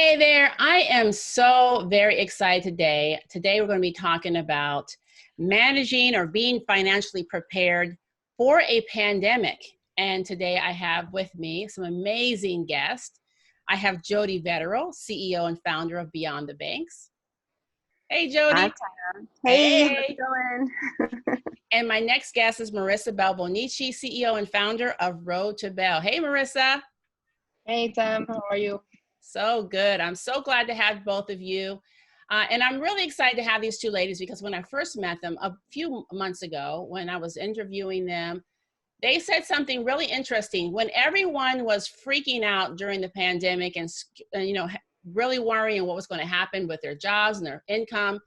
Hey there, I am so very excited today. Today we're going to be talking about managing or being financially prepared for a pandemic. And today I have with me some amazing guests. I have Jody Vetterl, CEO and founder of Beyond the Banks. Hey, Hi, Jody. Tam. Hey, how's it Hey. going? And my next guest is Marissa Balbonici, CEO and founder of Road to Bell. Hey, Marissa. Hey, Tam, how are you? So good. I'm so glad to have both of you. And I'm really excited to have these two ladies because when I first met them a few months ago, when I was interviewing them, they said something really interesting. When everyone was freaking out during the pandemic and really worrying what was going to happen with their jobs and their income,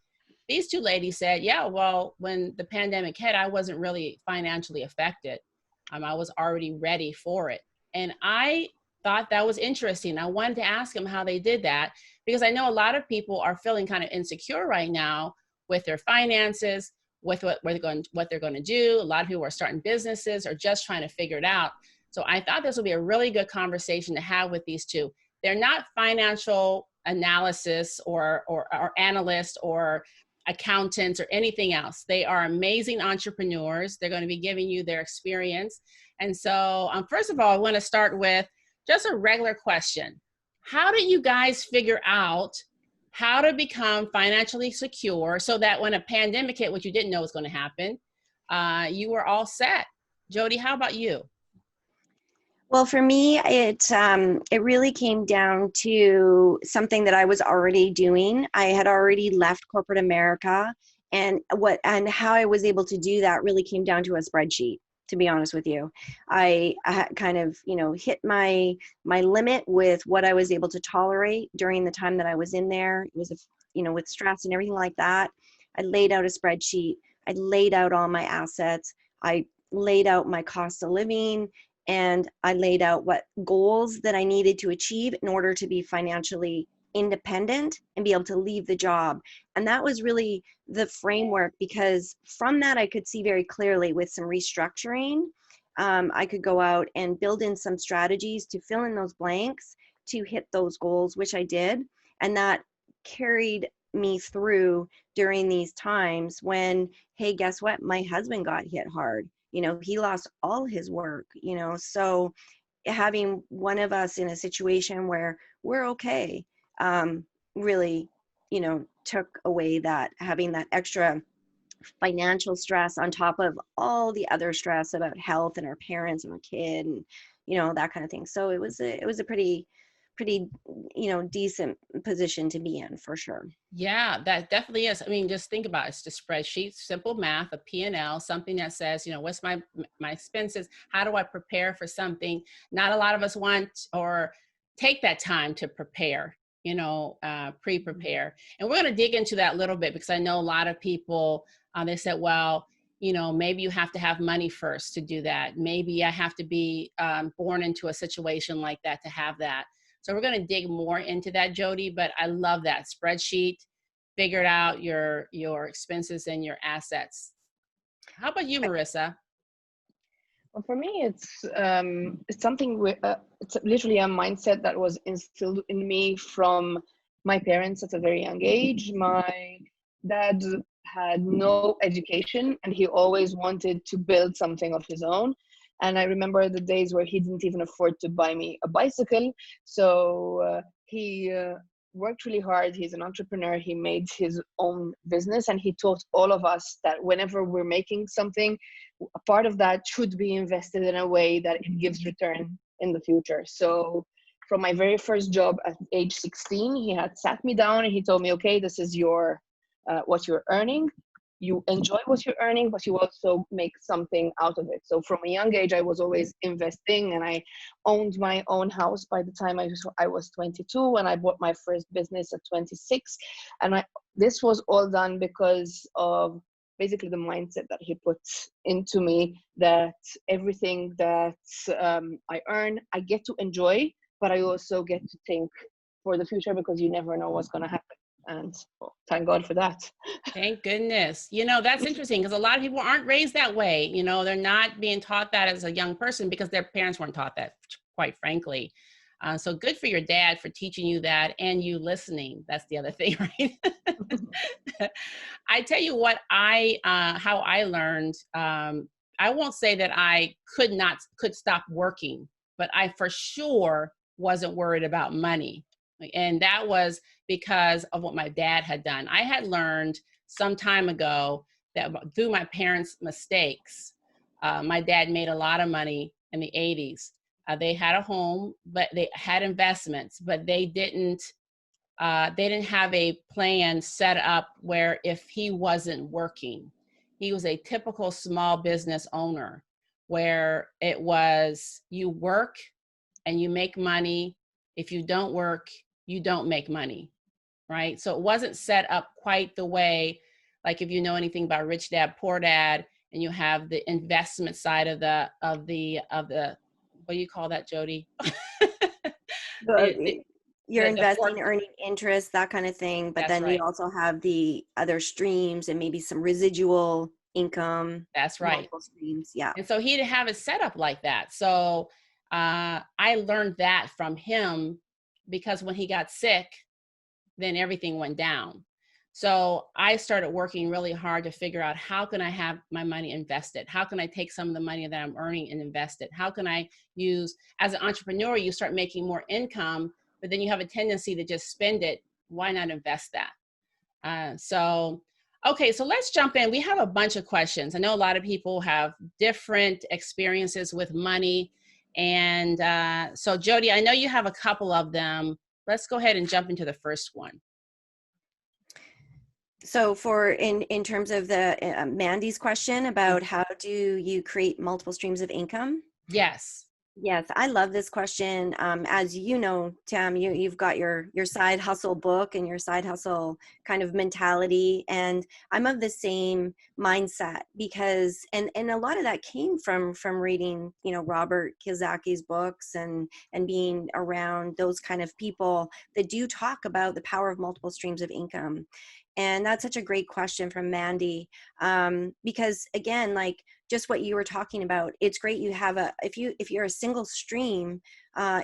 these two ladies said, yeah, well, when the pandemic hit, I wasn't really financially affected. I was already ready for it. And I thought that was interesting. I wanted to ask them how they did that because I know a lot of people are feeling kind of insecure right now with their finances, with what they're going to do. A lot of people are starting businesses or just trying to figure it out. So I thought this would be a really good conversation to have with these two. They're not financial analysis or analysts or accountants or anything else. They are amazing entrepreneurs. They're going to be giving you their experience. And so first of all, I want to start with just a regular question. How did you guys figure out how to become financially secure so that when a pandemic hit, which you didn't know was going to happen, you were all set? Jody, how about you? Well, for me, it really came down to something that I was already doing. I had already left corporate America, and how I was able to do that really came down to a spreadsheet. To be honest with you, I had kind of hit my limit with what I was able to tolerate during the time that I was in there. It was with stress and everything like that. I laid out a spreadsheet. I laid out all my assets. I laid out my cost of living. And I laid out what goals that I needed to achieve in order to be financially independent and be able to leave the job. And that was really the framework, because from that I could see very clearly with some restructuring, I could go out and build in some strategies to fill in those blanks to hit those goals, which I did. And that carried me through during these times when, hey, guess what? My husband got hit hard. He lost all his work, so having one of us in a situation where we're okay, really, took away that, having that extra financial stress on top of all the other stress about health and our parents and our kid and, that kind of thing. So it was a pretty, decent position to be in, for sure. Yeah, that definitely is. I mean, just think about it. It's just spreadsheet, simple math, a P&L, something that says, what's my expenses? How do I prepare for something? Not a lot of us want or take that time to prepare, pre-prepare. And we're going to dig into that a little bit because I know a lot of people, they said, well, maybe you have to have money first to do that. Maybe I have to be born into a situation like that to have that. So we're going to dig more into that, Jody, but I love that spreadsheet, figured out your expenses and your assets. How about you, Marissa? Well, for me, it's something it's literally a mindset that was instilled in me from my parents at a very young age. My dad had no education, and he always wanted to build something of his own. And I remember the days where he didn't even afford to buy me a bicycle. So he worked really hard. He's an entrepreneur. He made his own business, and he taught all of us that whenever we're making something, a part of that should be invested in a way that it gives return in the future. So from my very first job at age 16, he had sat me down and he told me, okay, this is your what you're earning. You enjoy what you're earning, but you also make something out of it. So from a young age, I was always investing, and I owned my own house by the time I was 22, and I bought my first business at 26. And this was all done because of basically the mindset that he put into me, that everything that I earn, I get to enjoy, but I also get to think for the future, because you never know what's going to happen. And thank God for that. Thank goodness. That's interesting because a lot of people aren't raised that way. They're not being taught that as a young person because their parents weren't taught that, quite frankly. So good for your dad for teaching you that, and you listening. That's the other thing, right? I tell you what, how I learned. I won't say that I could stop working, but I for sure wasn't worried about money. And that was because of what my dad had done. I had learned some time ago that through my parents' mistakes, my dad made a lot of money in the 80s. They had a home, but they had investments, but they didn't have a plan set up where if he wasn't working, he was a typical small business owner where it was you work and you make money. If you don't work, you don't make money, right? So it wasn't set up quite the way, like if you know anything about Rich Dad, Poor Dad, and you have the investment side of the, what do you call that, Jody? You're investing, The earning interest, that kind of thing. But That's then right. you also have the other streams and maybe some residual income. That's right. Multiple streams. Yeah. And so he didn't have it set up like that. So I learned that from him because when he got sick, then everything went down. So I started working really hard to figure out how can I have my money invested? How can I take some of the money that I'm earning and invest it? How can I use, as an entrepreneur, you start making more income, but then you have a tendency to just spend it. Why not invest that? Okay, so let's jump in. We have a bunch of questions. I know a lot of people have different experiences with money. And so Jody, I know you have a couple of them. Let's go ahead and jump into the first one. So for in terms of the Mandy's question about how do you create multiple streams of income? Yes. Yes, I love this question. As you know, Tam, you've got your side hustle book and your side hustle kind of mentality, and I'm of the same mindset because and a lot of that came from reading, you know, Robert Kiyosaki's books and being around those kind of people that do talk about the power of multiple streams of income. And that's such a great question from Mandy, because again, like just what you were talking about, it's great you have if you're a single stream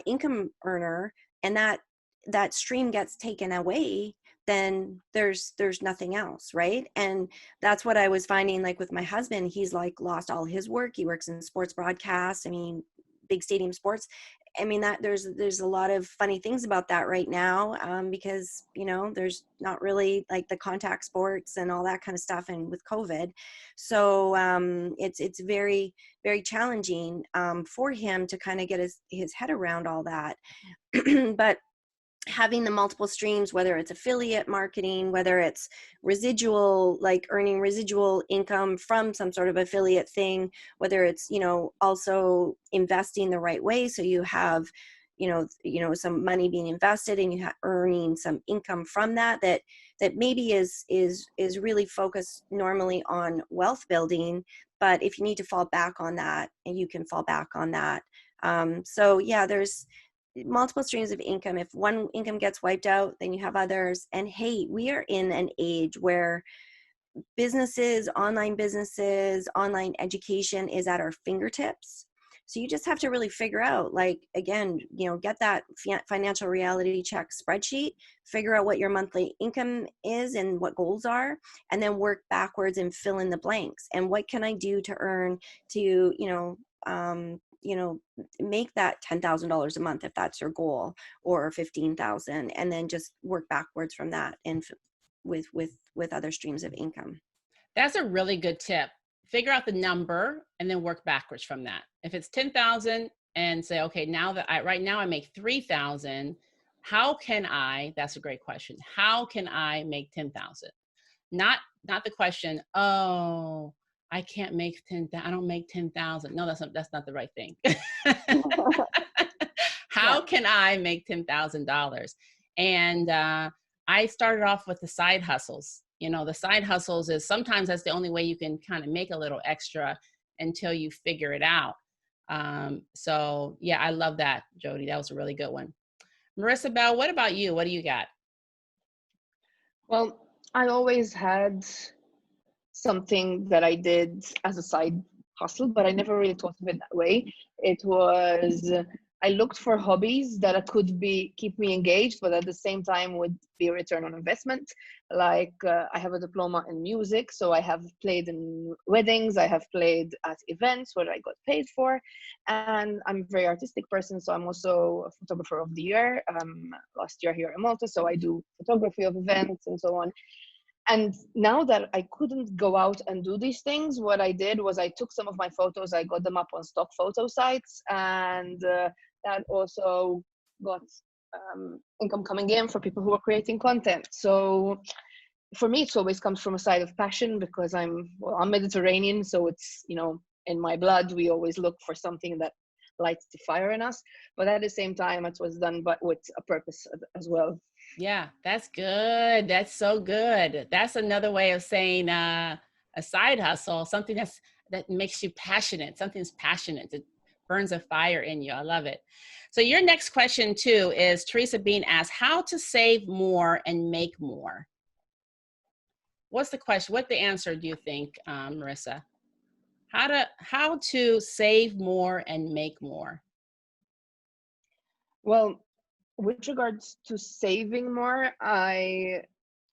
income earner and that stream gets taken away, then there's nothing else, right? And that's what I was finding, like with my husband, he's like lost all his work. He works in sports broadcast. I mean, big stadium sports. I mean, that there's a lot of funny things about that right now, because, you know, there's not really like the contact sports and all that kind of stuff, and with COVID. So it's very, very challenging for him to kind of get his head around all that. But having the multiple streams, whether it's affiliate marketing, whether it's residual, like earning residual income from some sort of affiliate thing, whether it's, you know, also investing the right way. So you have, you know, some money being invested and you have earning some income from that maybe is really focused normally on wealth building. But if you need to fall back on that, and you can fall back on that. So yeah, there's multiple streams of income. If one income gets wiped out, then you have others. And hey, we are in an age where businesses, online education is at our fingertips. So you just have to really figure out, like, again, you know, get that financial reality check spreadsheet, figure out what your monthly income is and what goals are, and then work backwards and fill in the blanks. And what can I do to earn to, make that $10,000 a month if that's your goal, or 15,000, and then just work backwards from that and with other streams of income. That's a really good tip. Figure out the number and then work backwards from that. If it's 10,000 and say, okay, now that right now I make 3,000, how can I, that's a great question. How can I make 10,000? Not the question, oh, I can't make 10,000. I don't make 10,000. No, that's not the right thing. How can I make $10,000? And I started off with the side hustles. You know, the side hustles is sometimes that's the only way you can kind of make a little extra until you figure it out. So yeah, I love that, Jody. That was a really good one. Marissa Bell, what about you? What do you got? Well, I always had something that I did as a side hustle, but I never really thought of it that way. It was I looked for hobbies that could keep me engaged, but at the same time would be a return on investment. Like I have a diploma in music, so I have played in weddings, I have played at events where I got paid for, and I'm a very artistic person, so I'm also a photographer of the year last year here in Malta. So I do photography of events and so on. And now that I couldn't go out and do these things, what I did was I took some of my photos, I got them up on stock photo sites, and that also got income coming in for people who are creating content. So for me, it always comes from a side of passion, because I'm Mediterranean, so it's, you know, in my blood. We always look for something that lights the fire in us, but at the same time, it was done but with a purpose as well. Yeah, that's good. That's so good. That's another way of saying a side hustle, something that makes you passionate. Something's passionate. It burns a fire in you. I love it. So your next question too is Teresa Bean asked, how to save more and make more. What's the question? What the answer do you think, Marissa? How to save more and make more? Well, with regards to saving more, a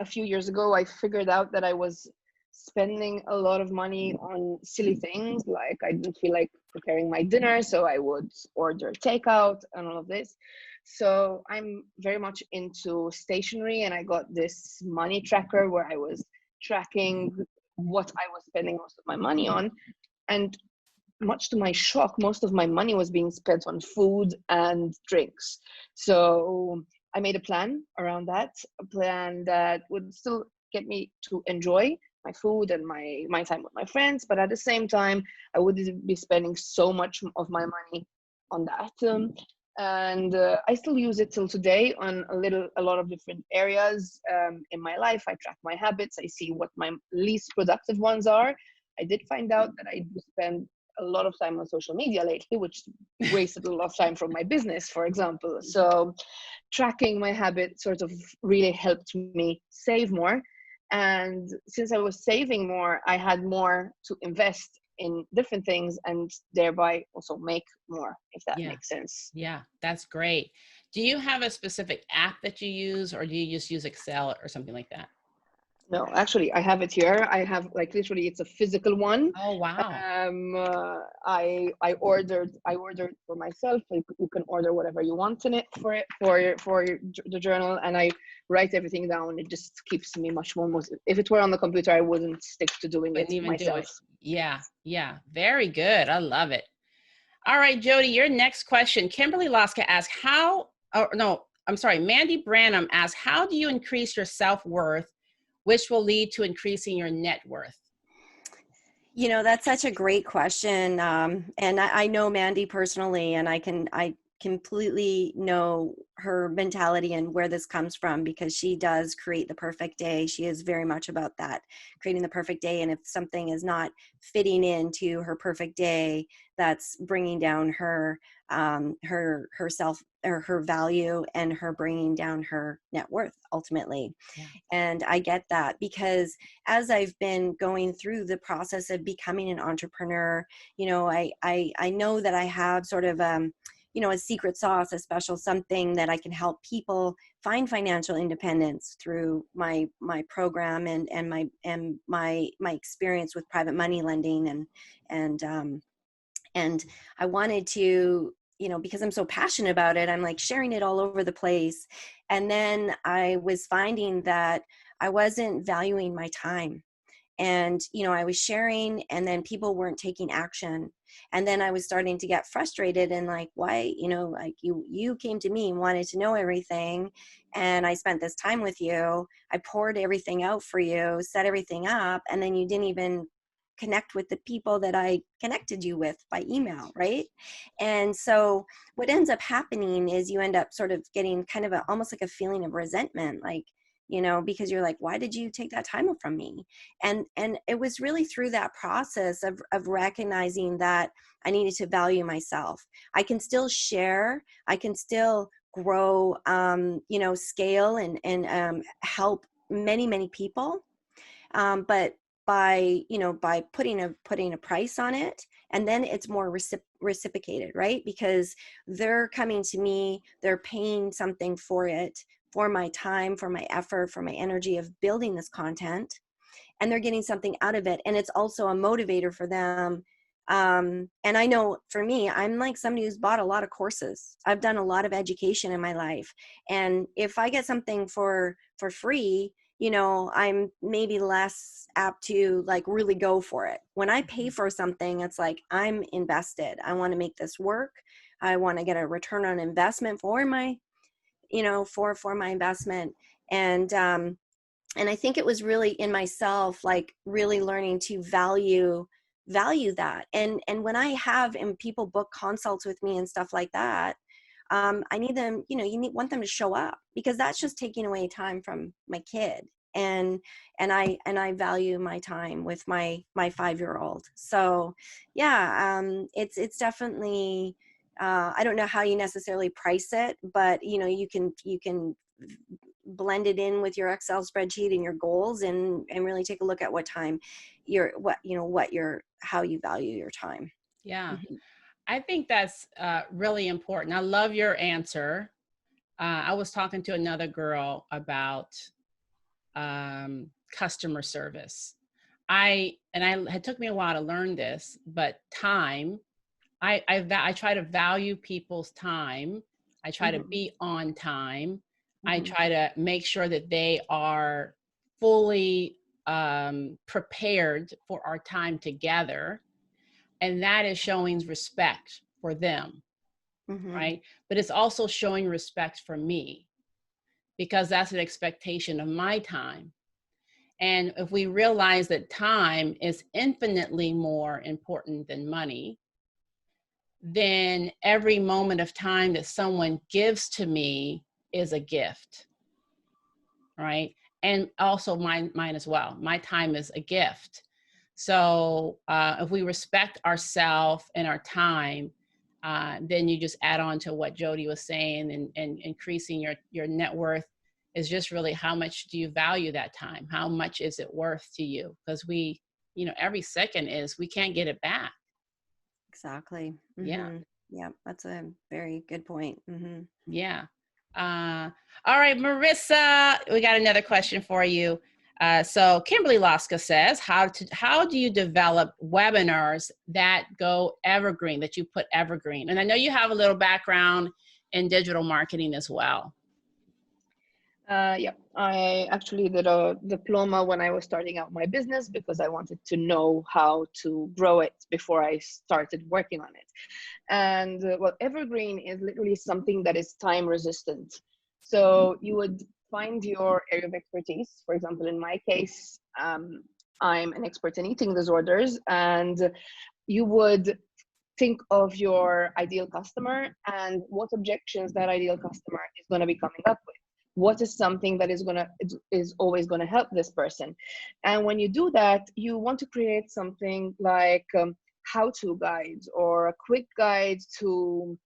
few years ago, I figured out that I was spending a lot of money on silly things. Like I didn't feel like preparing my dinner, so I would order takeout and all of this. So I'm very much into stationery, and I got this money tracker where I was tracking what I was spending most of my money on. And much to my shock, most of my money was being spent on food and drinks. So I made a plan around that, a plan that would still get me to enjoy my food and my time with my friends, but at the same time, I wouldn't be spending so much of my money on that. And I still use it till today on a lot of different areas in my life. I track my habits. I see what my least productive ones are. I did find out that I do spend a lot of time on social media lately, which wasted a lot of time from my business, for example. So tracking my habit sort of really helped me save more. And since I was saving more, I had more to invest in different things and thereby also make more, if that makes sense. Yeah, that's great. Do you have a specific app that you use, or do you just use Excel or something like that? No, actually, I have it here. I have, like, literally, it's a physical one. Oh, wow. I ordered for myself. You can order whatever you want in it for the journal, and I write everything down. It just keeps me much more. If it were on the computer, I wouldn't stick to doing it myself. Yeah, very good. I love it. All right, Jody, your next question. Kimberly Loska asked, Mandy Branham asked, how do you increase your self-worth, which will lead to increasing your net worth? You know, that's such a great question. And I know Mandy personally, and I completely know her mentality and where this comes from, because she does create the perfect day. She is very much about that, creating the perfect day. And if something is not fitting into her perfect day, that's bringing down her herself, or her value, and her bringing down her net worth ultimately. Yeah. And I get that, because as I've been going through the process of becoming an entrepreneur, you know, I know that I have sort of you know, a secret sauce, a special something that I can help people find financial independence through my program and my experience with private money lending, and I wanted to, you know, because I'm so passionate about it, I'm like sharing it all over the place. And then I was finding that I wasn't valuing my time. And, you know, I was sharing, and then people weren't taking action. And then I was starting to get frustrated and like, why, you know, like you came to me and wanted to know everything. And I spent this time with you. I poured everything out for you, set everything up. And then you didn't even connect with the people that I connected you with by email, right? And so what ends up happening is you end up sort of getting kind of almost like a feeling of resentment, like, you know, because you're like, why did you take that time from me? And it was really through that process of recognizing that I needed to value myself. I can still share, I can still grow, you know, scale and help many people. But by, you know, by putting a price on it And then it's more reciprocated, right? Because they're coming to me, they're paying something for it, for my time, for my effort, for my energy of building this content, and they're getting something out of it. And it's also a motivator for them. And I know for me, I'm like somebody who's bought a lot of courses. I've done a lot of education in my life. And if I get something for free, you know, I'm maybe less apt to like really go for it. When I pay for something, it's like I'm invested. I want to make this work. I want to get a return on investment for my, you know, for my investment. And I think it was really in myself, like really learning to value that. And when I have, and people book consults with me and stuff like that, I need them, you know, want them to show up, because that's just taking away time from my kid. And I value my time with my 5-year-old. So yeah, it's definitely, I don't know how you necessarily price it, but you know, you can blend it in with your Excel spreadsheet and your goals, and really take a look at how you value your time. Yeah. I think that's really important. I love your answer. I was talking to another girl about customer service. It took me a while to learn this, but time, I try to value people's time. I try to be on time. I try to make sure that they are fully prepared for our time together. And that is showing respect for them, right? But it's also showing respect for me, because that's an expectation of my time. And if we realize that time is infinitely more important than money, then every moment of time that someone gives to me is a gift, right? And also mine as well. My time is a gift. So if we respect ourselves and our time, then you just add on to what Jody was saying, and increasing your net worth is just really how much do you value that time? How much is it worth to you? Because every second we can't get it back. Exactly. Yeah. Yeah, that's a very good point. Yeah. All right, Marissa, we got another question for you. So Kimberly Loska says, how do you develop webinars that go evergreen, that you put evergreen? And I know you have a little background in digital marketing as well. Yeah, I actually did a diploma when I was starting out my business, because I wanted to know how to grow it before I started working on it. And evergreen is literally something that is time resistant. So you would find your area of expertise. For example, in my case, I'm an expert in eating disorders, and you would think of your ideal customer and what objections that ideal customer is going to be coming up with. What is something that is always going to help this person? And when you do that, you want to create something like how-to guides, or a quick guide to,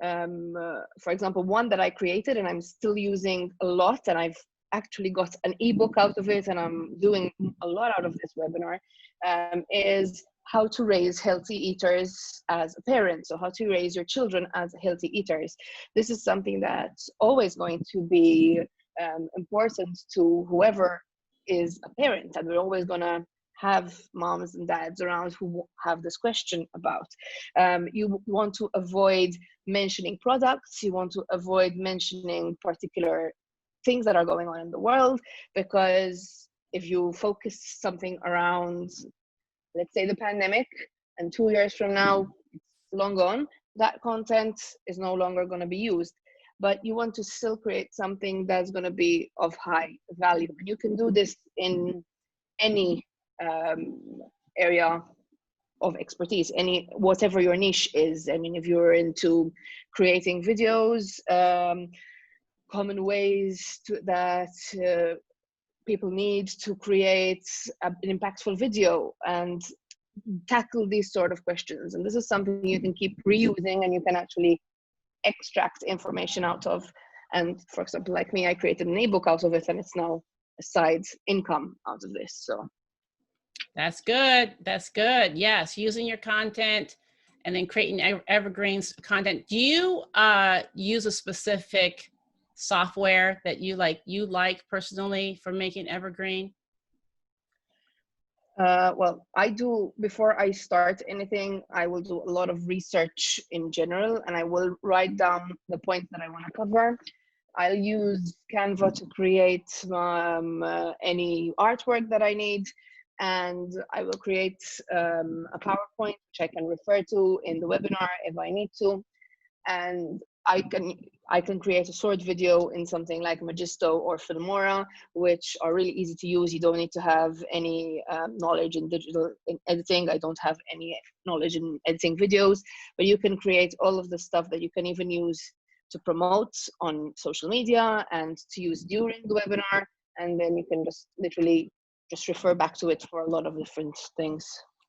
for example, one that I created and I'm still using a lot, and I've actually got an ebook out of it, and I'm doing a lot out of this webinar, is how to raise healthy eaters as a parent. So how to raise your children as healthy eaters. This is something that's always going to be important to whoever is a parent, and we're always going to have moms and dads around who have this question about. You want to avoid mentioning products. You want to avoid mentioning particular things that are going on in the world, because if you focus something around, let's say, the pandemic, and 2 years from now, it's long gone, that content is no longer going to be used. But you want to still create something that's going to be of high value. And you can do this in any area of expertise, whatever your niche is. I mean, if you're into creating videos, common ways that people need to create an impactful video and tackle these sort of questions. And this is something you can keep reusing, and you can actually extract information out of. And for example, like me, I created an ebook out of it, and it's now a side income out of this. So That's good. That's good. Yes, using your content and then creating evergreens content. Do you use a specific software that you like personally for making evergreen? Well, I do, before I start anything, I will do a lot of research in general, and I will write down the points that I want to cover. I'll use Canva to create any artwork that I need, and I will create a PowerPoint which I can refer to in the webinar if I need to, and I can create a short video in something like Magisto or Filmora, which are really easy to use. You don't need to have any knowledge in digital editing. I don't have any knowledge in editing videos, but you can create all of the stuff that you can even use to promote on social media and to use during the webinar. And then you can just literally just refer back to it for a lot of different things.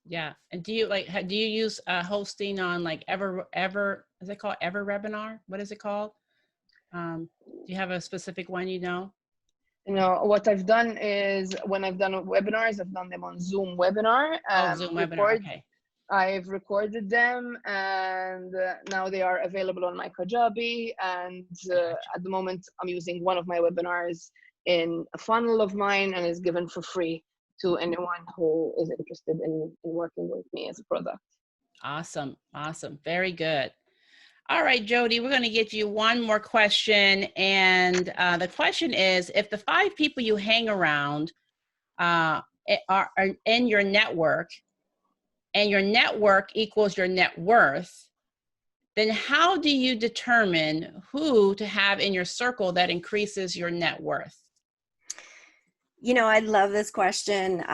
Yeah. And do you use hosting on like is it called Everwebinar? What is it called? Do you have a specific one, you know? You know, what I've done is when I've done webinars, I've done them on Zoom webinar. Oh, Zoom webinar. Okay. I've recorded them, and now they are available on my Kajabi. And Gotcha. at the moment, I'm using one of my webinars in a funnel of mine, and is given for free to anyone who is interested in working with me as a product. Awesome. Awesome. Very good. All right, Jody, we're going to get you one more question. And the question is, if the 5 people you hang around are in your network and your network equals your net worth, then how do you determine who to have in your circle that increases your net worth? You know, I love this question.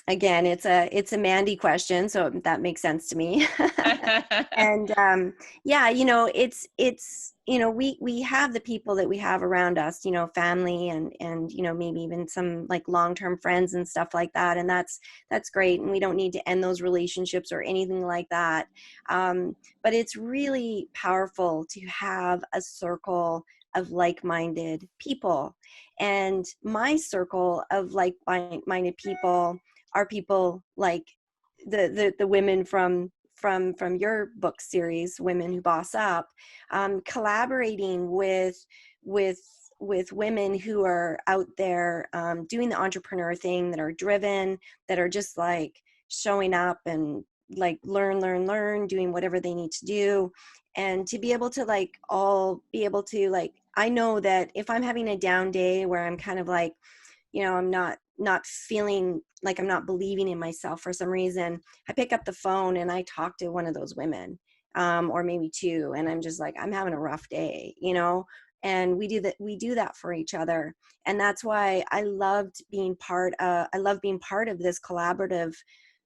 Again, it's a Mandy question, so that makes sense to me. And yeah, you know, it's you know, we have the people that we have around us, you know, family and you know, maybe even some like long-term friends and stuff like that, and that's great, and we don't need to end those relationships or anything like that. But it's really powerful to have a circle of like-minded people, and my circle of like-minded people are people like the women from your book series, Women Who Boss Up, collaborating with women who are out there doing the entrepreneur thing, that are driven, that are just like showing up and like learn, doing whatever they need to do, and to be able to like all be able to like, I know that if I'm having a down day where I'm kind of like, you know, I'm not feeling like I'm not believing in myself for some reason, I pick up the phone and I talk to one of those women, or maybe 2, and I'm just like, I'm having a rough day, you know, and we do that for each other. And that's why I love being part of this collaborative,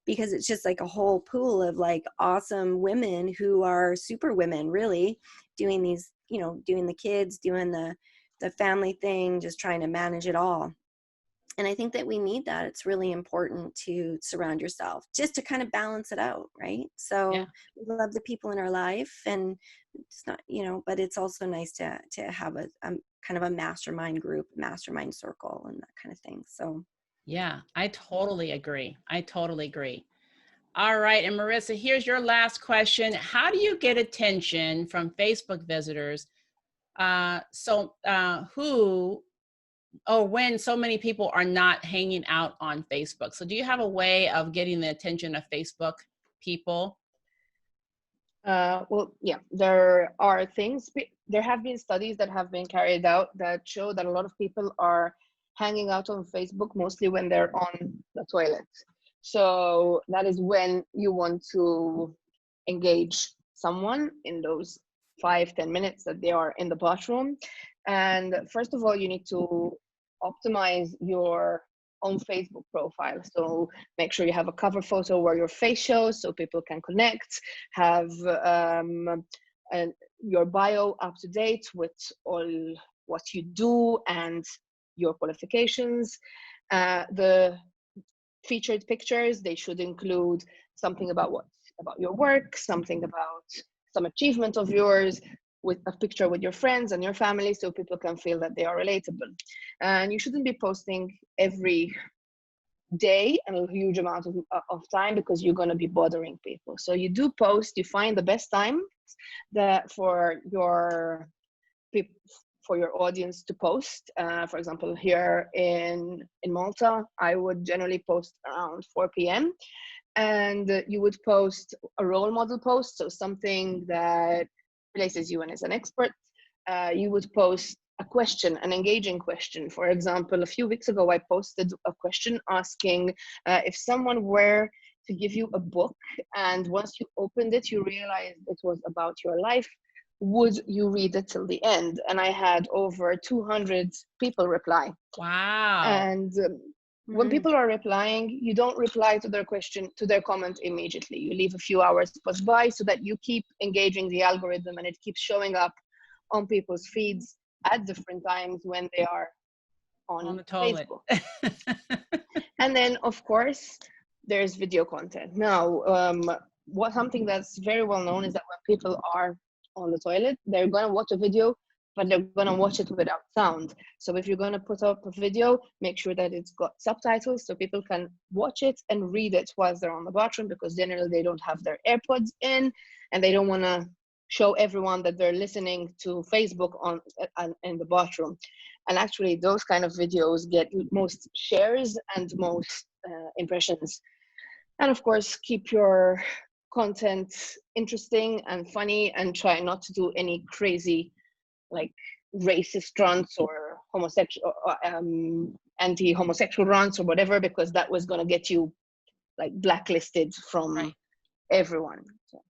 because it's just like a whole pool of like awesome women who are super women, really doing these, you know, doing the kids, doing the family thing, just trying to manage it all. And I think that we need that. It's really important to surround yourself just to kind of balance it out, right? So Yeah. we love the people in our life, and it's not, you know, but it's also nice to have a kind of a mastermind group, mastermind circle, and that kind of thing. So Yeah, I totally agree. I totally agree. All right. And Marissa, here's your last question. How do you get attention from Facebook visitors? Who or when so many people are not hanging out on Facebook? So do you have a way of getting the attention of Facebook people? Well, yeah, there are things. There have been studies that have been carried out that show that a lot of people are hanging out on Facebook mostly when they're on the toilet. So that is when you want to engage someone in those 5-10 minutes that they are in the bathroom. And first of all, you need to optimize your own Facebook profile. So make sure you have a cover photo where your face shows so people can connect, have your bio up to date with all what you do and your qualifications. The featured pictures, they should include something about your work, something about some achievement of yours, with a picture with your friends and your family, so people can feel that they are relatable. And you shouldn't be posting every day and a huge amount of time, because you're going to be bothering people. So you do post, you find the best time that for your audience to post. For example, here in Malta, I would generally post around 4 p.m. and you would post a role model post, so something that places you in as an expert. You would post a question, an engaging question. For example, a few weeks ago, I posted a question asking if someone were to give you a book, and once you opened it, you realized it was about your life, would you read it till the end? And I had over 200 people reply. Wow. And when people are replying, you don't reply to their question, to their comment immediately. You leave a few hours pass by so that you keep engaging the algorithm, and it keeps showing up on people's feeds at different times when they are on the toilet. Facebook. And then, of course, there's video content. Now, something that's very well known is that when people are on the toilet, they're going to watch a video, but they're going to watch it without sound. So if you're going to put up a video, make sure that it's got subtitles so people can watch it and read it whilst they're on the bathroom, because generally they don't have their AirPods in and they don't want to show everyone that they're listening to Facebook in the bathroom. And actually those kind of videos get most shares and most impressions. And of course, keep your content interesting and funny, and try not to do any crazy like racist rants or homosexual anti-homosexual rants or whatever, because that was going to get you like blacklisted from everyone. So.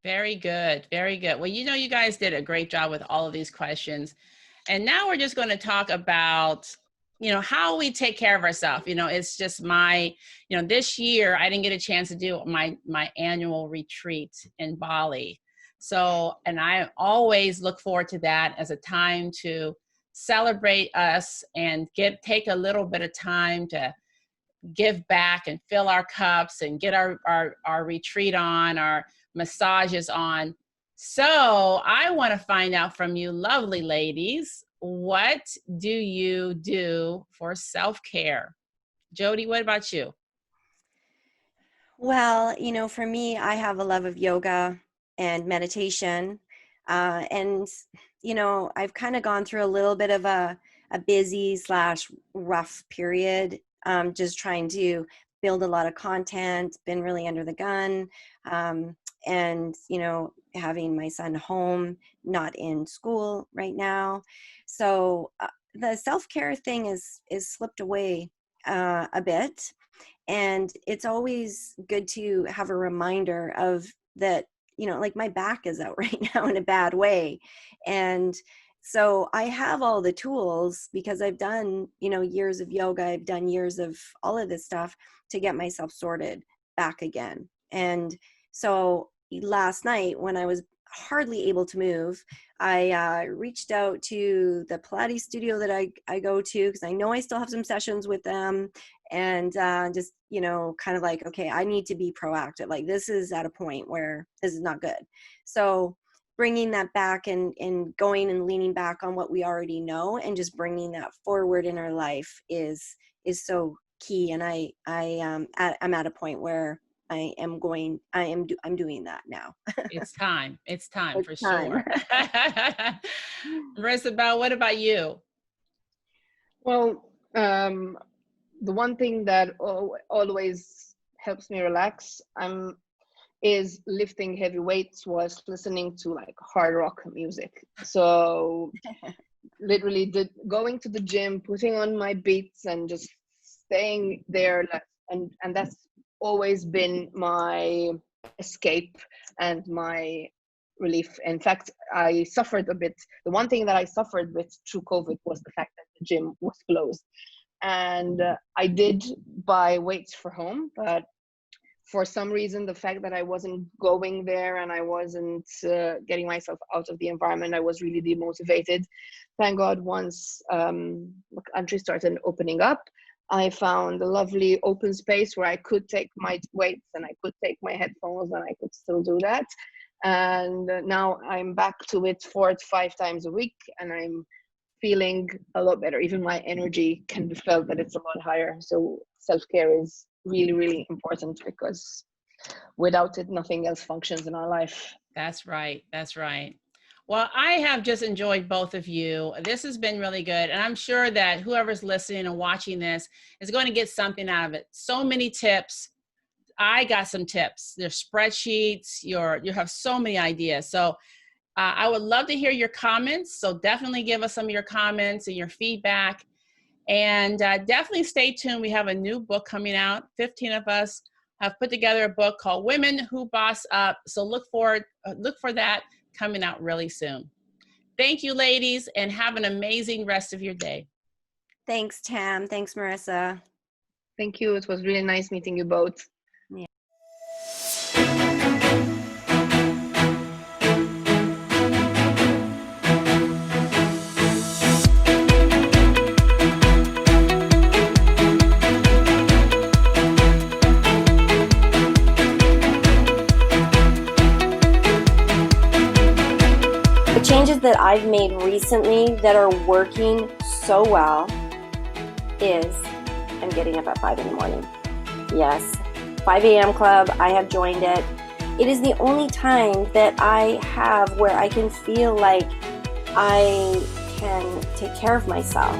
Very good. Very good. Well, you guys did a great job with all of these questions. And now we're just going to talk about, how we take care of ourselves. It's just this year I didn't get a chance to do my annual retreat in Bali. So, and I always look forward to that as a time to celebrate us and take a little bit of time to give back and fill our cups and get our retreat on, our massages on. So I want to find out from you lovely ladies, what do you do for self-care? Jody, what about you? Well, for me, I have a love of yoga and meditation. And, I've kind of gone through a little bit of a busy / rough period, just trying to build a lot of content, been really under the gun. And, having my son home, not in school right now. So the self-care thing is slipped away a bit. And it's always good to have a reminder of that, like my back is out right now in a bad way. And so I have all the tools because I've done, years of yoga. I've done years of all of this stuff to get myself sorted back again. And so last night when I was hardly able to move, I reached out to the Pilates studio that I go to, because I know I still have some sessions with them, and just, kind of like, okay, I need to be proactive. Like, this is at a point where this is not good. So bringing that back and going and leaning back on what we already know and just bringing that forward in our life is so key. And I'm at a point where I'm doing that now. It's time for time. sure. Marissa, what about you? Well, the one thing that always helps me relax is lifting heavy weights whilst listening to like hard rock music. So literally going to the gym, putting on my beats and just staying there, and that's always been my escape and my relief. In fact, I suffered a bit. The one thing that I suffered with through COVID was the fact that the gym was closed. And I did buy weights for home, but for some reason, the fact that I wasn't going there and I wasn't getting myself out of the environment, I was really demotivated. Thank God, once the country started opening up, I found a lovely open space where I could take my weights and I could take my headphones and I could still do that. And now I'm back to it 4 to 5 times a week, and I'm feeling a lot better. Even my energy can be felt that it's a lot higher. So self-care is really, really important, because without it, nothing else functions in our life. That's right. That's right. Well, I have just enjoyed both of you. This has been really good. And I'm sure that whoever's listening and watching this is going to get something out of it. So many tips. I got some tips. There's spreadsheets. You have so many ideas. So I would love to hear your comments. So definitely give us some of your comments and your feedback. And definitely stay tuned. We have a new book coming out. 15 of us have put together a book called Women Who Boss Up. So look for that coming out really soon. Thank you, ladies, and have an amazing rest of your day. Thanks, Tam. Thanks, Marissa. Thank you. It was really nice meeting you both. Yeah. Changes that I've made recently that are working so well is I'm getting up at 5 in the morning. Yes, 5 a.m. club, I have joined it. It is the only time that I have where I can feel like I can take care of myself.